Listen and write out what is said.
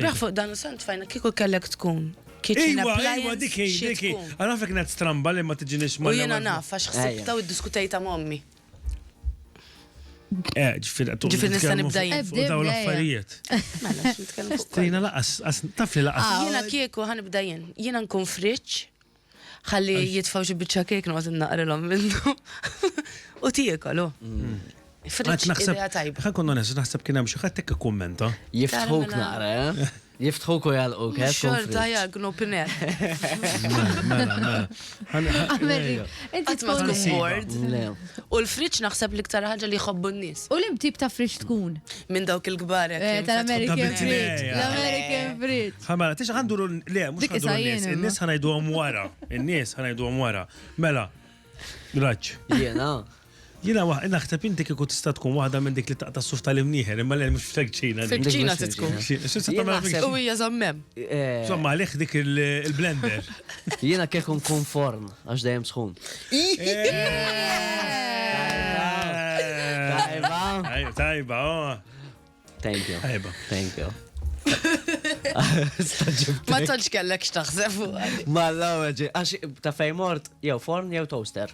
Spraħ fuq dan sant fajna kieku kellek tkun. Kitchen appliance. Diki. Għana fek net stramba li ma tiġinix ma. U jena naf, għax xsibta u diskutajta mommi. Ġifir nista nibdajjen. Fuq daw l-affarijiet. Mela, nitkellem fuq. Trina laqas, taf li laqas. Jena kieku ħanibdajjen. Jena nkun friċ, ħalli jitfaw xi biċċa kek noqgħod naqrilhom minnu. U tiekolu. Friċ idea tajba. Ħankun onestu, naħseb kien hemm xi ħadd hekk kummenta. Jiftħuk naqra, jiftħuk u jalquk. Xorta jagnu piner. Inti Ma tkun tkun bored. U l-friċ naħseb li ktar ħaġa li jħobbu n-nies. U lim-tip ta' friċ tkun? Minn dawk il-kbar. Tal-American Ta' friċ. bitneja. L-American friċ. Ħamela, tix ħanduru, le, mux Dik ħanduru isa n-nies, jien, n-nies ħanajdu għom wara, n-nies ħanajdu għom wara. Mela, graċ. Jena. Jina naħseb inti kieku tista' tkun waħda minn dik li taqta' s-suf tal-imnieħer, imma le mux fekċina. Fekċina tkun. Insomma, U hija żammem. għalek dik il-blender. Jena kieku nkun forn, għax dajem sħun. Tajba, Thank you. tajba. Thank you. Ma tantx kellek x'taħseb fuq. Ma l-għawġi, għax ta' fejmort, jew forn, jew toaster.